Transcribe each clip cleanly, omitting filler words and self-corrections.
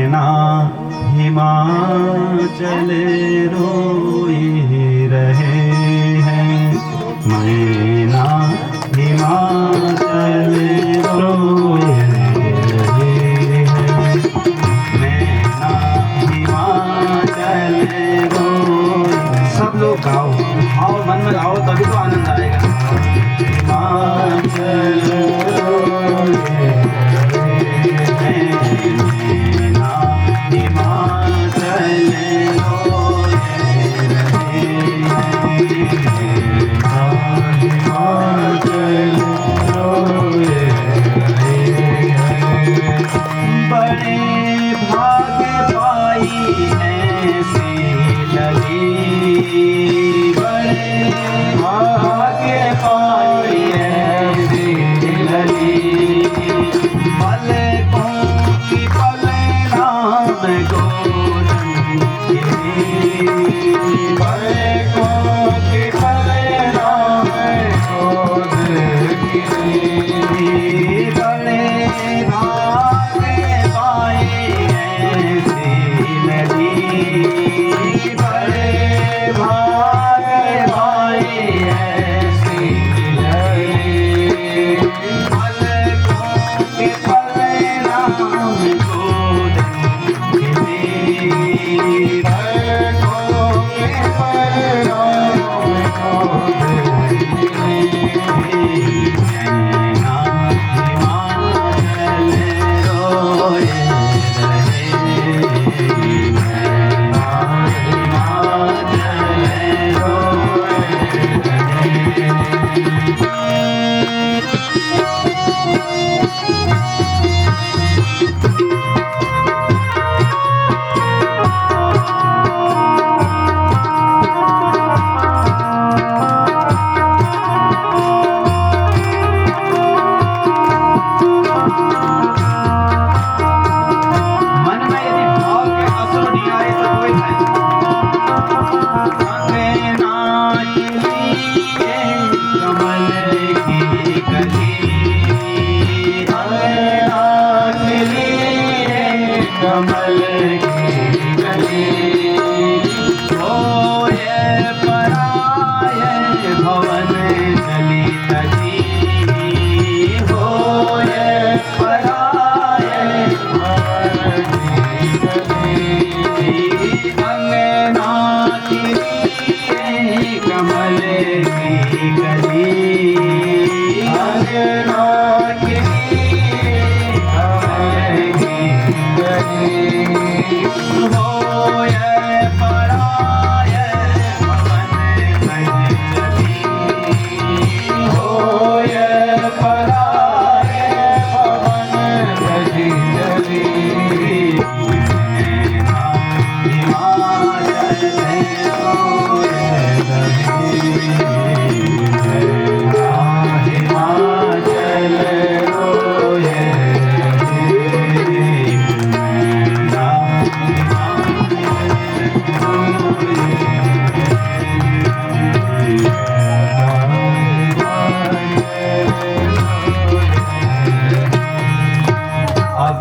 मैना हिमाचल रोई रहे हैं, मैना हिमाचल रोई रहे हैं, मैना हिमाचल रोई। सब लोग गाओ, आओ मन में गाओ तभी तो आनंद आएगा। हिमाचल रोई रहे हैं, हिमाचल रोई रहे हैं, हिमाचल रोई रहे हैं। बड़े भाग पाई ऐसी लगी, बड़े भाग पाई ऐसी लगी, पलकों की पले नाम गोरन की, पलकों की पले नाम गोरन की। बड़े भाग पाए ऐसी लगी, बड़े भाग पाए ऐसी लगी, पलकों के पले नाम गोरन की, पलकों के पले नाम गोरन की। मैना हिमाचल रोए रहे, मैना हिमाचल रोए रहे। मन में यदि भाव के असर नहीं आए तो कोई है अंगना के लिए कमल की कली, अंगना के लिए कमल की कली, होए पराए भवन चली तजी, होए पराए भवन चली, अंगना के लिए कमल की कली, अंगना के लिए कमल की कली, होए पराए भवन चली, होए पराए भवन चली। मैना हिमाचल रोए रहे, मैना हिमाचल रोए रहे, मैना अब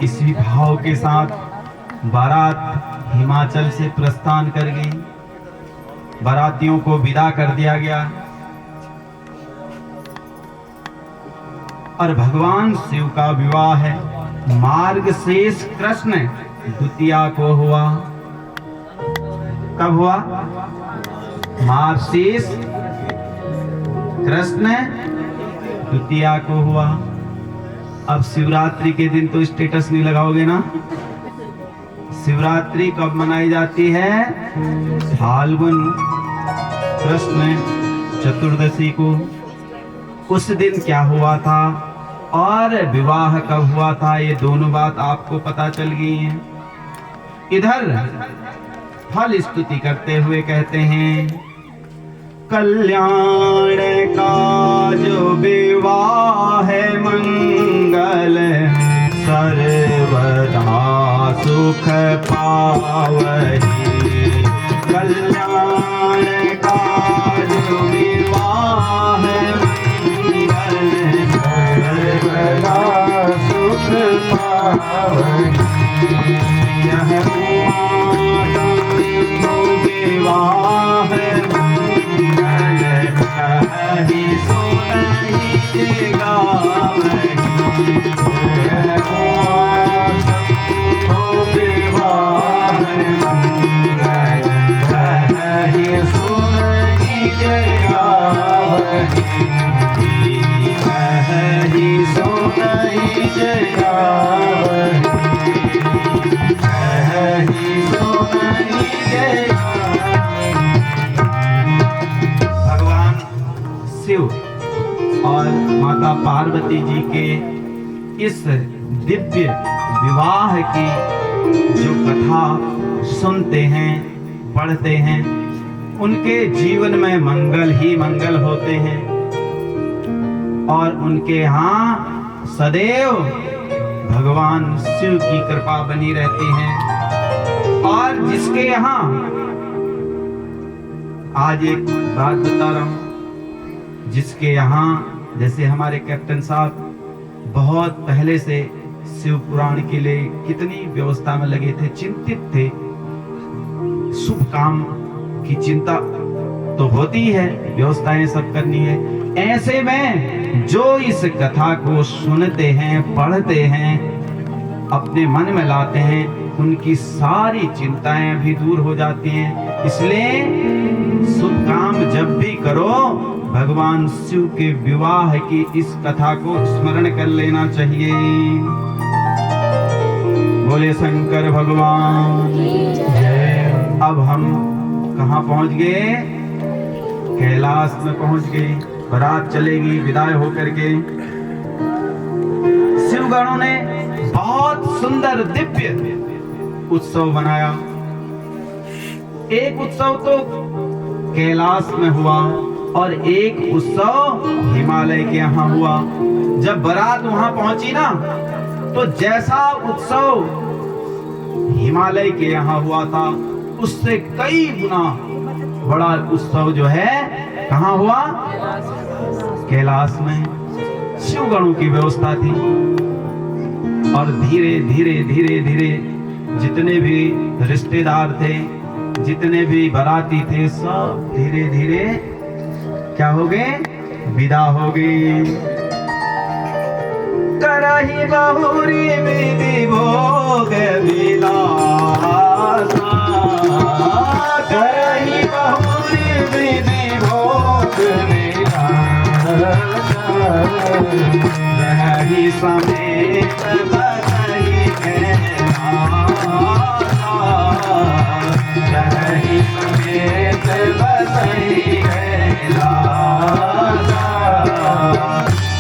इसी भाव के साथ बारात हिमाचल से प्रस्थान कर गई, बारातियों को विदा कर दिया गया और भगवान शिव का विवाह है मार्गशीर्ष कृष्ण द्वितीया को हुआ। कब हुआ? मार्गशीर्ष कृष्ण द्वितीया को हुआ। अब शिवरात्रि के दिन तो स्टेटस नहीं लगाओगे ना? शिवरात्रि कब मनाई जाती है? फाल्गुन कृष्ण चतुर्दशी को। उस दिन क्या हुआ था और विवाह कब हुआ था, ये दोनों बात आपको पता चल गई है। इधर फल स्तुति करते हुए कहते हैं, कल्याण का जो विवाह है मंगल सर्वदा सुख पावही, कल्याण का जो विवाह है मंगल सर्वदा सुख पावही। यह विवाह कही सुनहि गावहि भगवान शिव और माता पार्वती जी के इस दिव्य विवाह की जो कथा सुनते हैं, पढ़ते हैं, उनके जीवन में मंगल ही मंगल होते हैं और उनके यहाँ सदैव भगवान शिव की कृपा बनी रहती है। और जिसके यहाँ, आज एक बात बता रहा हूं, जिसके यहाँ जैसे हमारे कैप्टन साहब बहुत पहले से शिव पुराण के लिए कितनी व्यवस्था में लगे थे, चिंतित थे। शुभ काम की चिंता तो होती है, व्यवस्थाएं सब करनी है। ऐसे में जो इस कथा को सुनते हैं, पढ़ते हैं, अपने मन में लाते हैं, उनकी सारी चिंताएं भी दूर हो जाती हैं। इसलिए शुभ काम जब भी करो, भगवान शिव के विवाह की इस कथा को स्मरण कर लेना चाहिए। बोले शंकर भगवान। अब हम कहाँ पहुंच गए? कैलाश में पहुंच गए। बारात चलेगी विदाई होकर के। शिवगणों ने बहुत सुंदर दिव्य उत्सव बनाया। एक उत्सव तो कैलाश में हुआ और एक उत्सव हिमालय के यहाँ हुआ। जब बारात वहां पहुंची ना, तो जैसा उत्सव हिमालय के यहाँ हुआ था, उससे कई गुना बड़ा उत्सव जो है कहाँ हुआ? कैलाश में। शिवगणों की व्यवस्था थी और धीरे धीरे धीरे धीरे जितने भी रिश्तेदार थे, जितने भी बाराती थे, सब धीरे धीरे क्या हो गए? विदा हो गए। करहि बहुरी विधि भोग विलासा, करहि बहुरी विधि भोग विलासा, रहहि समेत बसहि कैलासा, रहहि समेत बसहि कैलासा,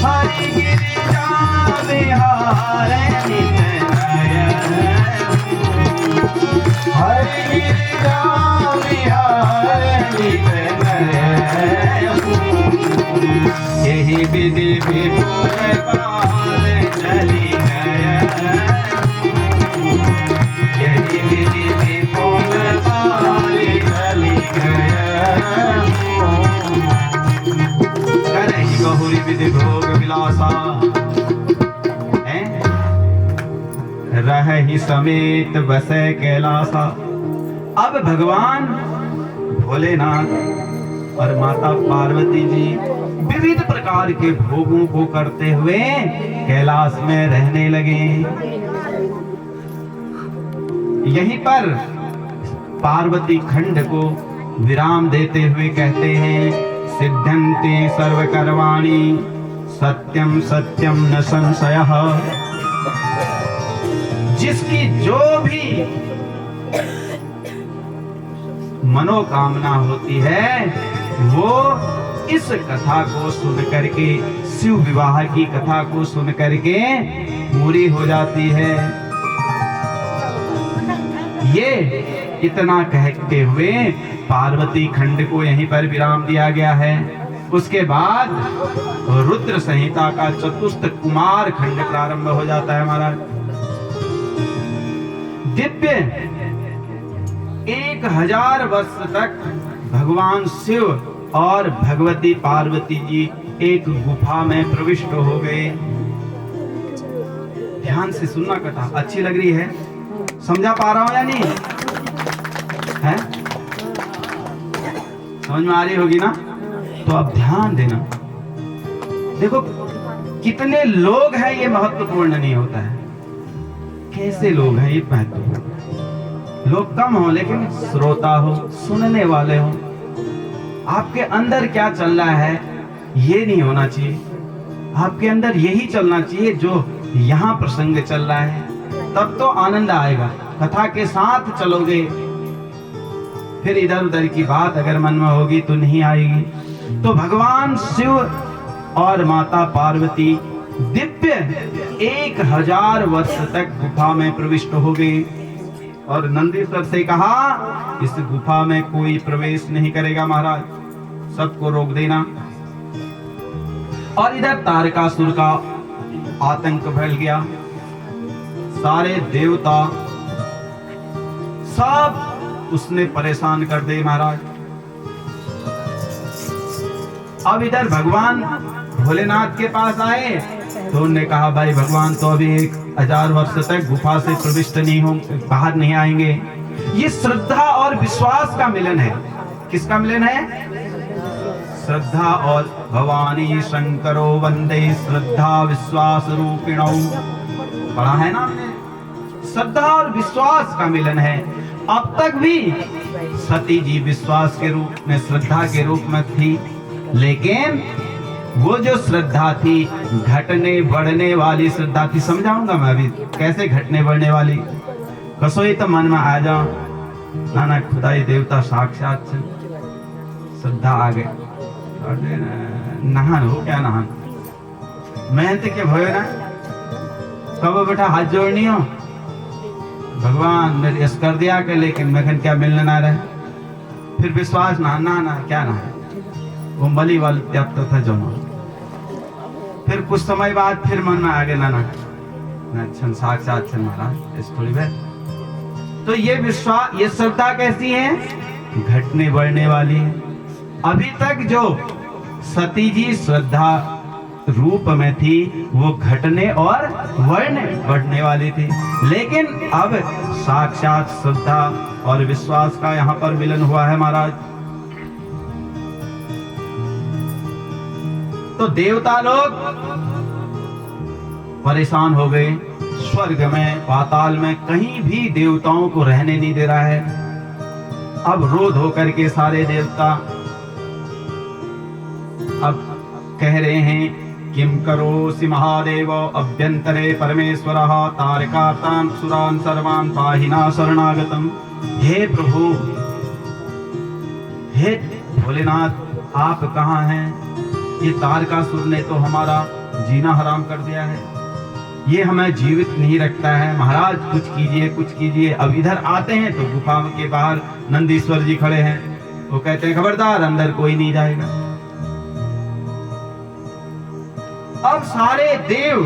हरि गिरिजा बिहारे नित नयन, हरि गिरिजा बिहारे नित नयन, यही विधि विपुल पाल चली गया, यही विधि विपुल पाल चली गया, करहि बहुरी विधि भोग विलासा, रहहि समेत बसे कैलासा। अब भगवान भोलेनाथ और माता पार्वती जी विविध प्रकार के भोगों को करते हुए कैलाश में रहने लगे। यहीं पर पार्वती खंड को विराम देते हुए कहते हैं, सिद्ध्यन्ति सर्व कर्माणि सत्यम सत्यम न संशयः। जिसकी जो भी मनोकामना होती है, वो इस कथा को सुन करके, शिव विवाह की कथा को सुन करके पूरी हो जाती है। ये इतना कहते हुए पार्वती खंड को यहीं पर विराम दिया गया है। उसके बाद रुद्र संहिता का चतुर्थ कुमार खंड प्रारंभ हो जाता है महाराज। दिव्य 1000 वर्ष तक भगवान शिव और भगवती पार्वती जी एक गुफा में प्रविष्ट हो गए। ध्यान से सुनना कथा, अच्छी लग रही है, समझा पा रहा हूं या नहीं है? समझ में आ रही होगी ना? तो अब ध्यान देना। देखो कितने लोग हैं ये महत्वपूर्ण नहीं होता है, कैसे लोग हैं ये महत्वपूर्ण। लोग कम हो लेकिन श्रोता हो, सुनने वाले हो। आपके अंदर क्या चल रहा है ये नहीं होना चाहिए, आपके अंदर यही चलना चाहिए जो यहाँ प्रसंग चल रहा है, तब तो आनंद आएगा। कथा के साथ चलोगे, फिर इधर उधर की बात अगर मन में होगी तो नहीं आएगी। तो भगवान शिव और माता पार्वती दिव्य 1000 वर्ष तक गुफा में प्रविष्ट हो गए और नंदीश्वर से कहा इस गुफा में कोई प्रवेश नहीं करेगा महाराज, सबको रोक देना। और इधर तारकासुर का आतंक फैल गया, सारे देवता सब उसने परेशान कर दे महाराज। अब इधर भगवान भोलेनाथ के पास आए तो उन्होंने कहा भाई भगवान तो अभी 1000 वर्ष तक गुफा से प्रविष्ट नहीं हो, बाहर नहीं आएंगे। ये श्रद्धा और विश्वास का मिलन है। किसका मिलन है? श्रद्धा और भवानी शंकरो वंदे श्रद्धा विश्वास रूपिणौ, पढ़ा है ना हमने? श्रद्धा और विश्वास का मिलन है। अब तक भी सती जी विश्वास के रूप में, श्रद्धा के रूप में थी, लेकिन वो जो श्रद्धा थी घटने बढ़ने वाली श्रद्धा थी। समझाऊंगा मैं अभी कैसे घटने बढ़ने वाली। कसोई तो मन में आ जाओ नाना खुदाई देवता साक्षात श्रद्धा आ गए। नहान हो क्या नहान मेहनत के भयो ना, कब बेटा हाथ जोड़नी हो भगवान मेरे यश कर दिया के, लेकिन मैं क्या मिलने ना रहे। फिर विश्वास ना क्या ना वो मली वाल त्याग था जो। फिर कुछ समय बाद फिर मन में आ गया ना साक्षात महाराज इस थोड़ी देर। तो ये विश्वास, ये श्रद्धा कैसी है? घटने बढ़ने वाली है। अभी तक जो सती जी श्रद्धा रूप में थी वो घटने और बढ़ने वाली थी, लेकिन अब साक्षात श्रद्धा और विश्वास का यहाँ पर मिलन हुआ है महाराज। तो देवता लोग परेशान हो गए। स्वर्ग में पाताल में कहीं भी देवताओं को रहने नहीं दे रहा है। अब रोध होकर के सारे देवता अब कह रहे हैं किम करोसि महादेव अभ्यंतरे परमेश्वरः तारकार्तान् सुरान् सर्वान् पाहिना शरणागतम्। हे प्रभु, हे भोलेनाथ, आप कहाँ हैं? ये तारकासुर ने तो हमारा जीना हराम कर दिया है, ये हमें जीवित नहीं रखता है। महाराज कुछ कीजिए, कुछ कीजिए। अब इधर आते हैं तो गुफा के बाहर नंदीश्वर जी खड़े हैं, वो कहते हैं खबरदार अंदर कोई नहीं जाएगा। अब सारे देव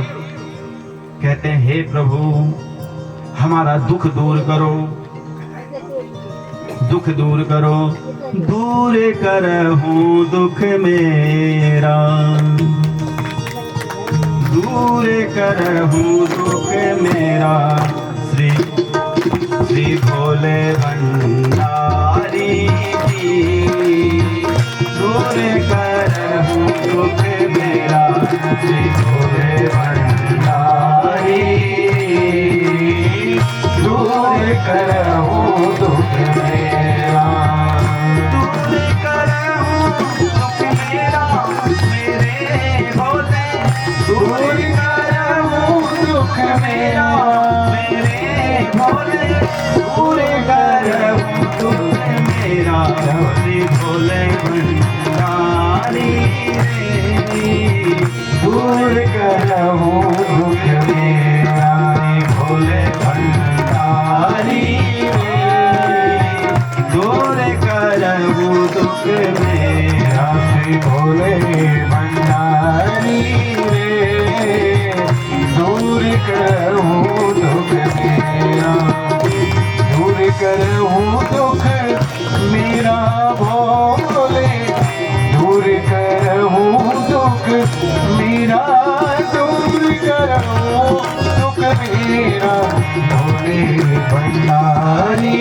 कहते हैं हे प्रभु हमारा दुख दूर करो, दुख दूर करो, दूर करहूं दुख मेरा, दूर करहूं दुख मेरा। श्री श्री भोले भंडारी दूर करहूं दुख मेरा। श्री भोले भंडारी दूर करहूं दुख मेरा, दूर करहूं दुख मेरा मेरे भोले, दूर करहूं दुख मेरा मेरे भोले, दूर करहूं दुख मेरा। श्री भोले भंडारी दूर करहूं दुख मेरा, भोले भंडारी दूर करहूं दुख मेरा। श्री भोले भंडारी दूर करहूं दुख मेरा, दूर करहूं दुख मेरा भोले, दूर करहूं दुख मेरा, दूर करहूं दुख मेरा भोले भंडारी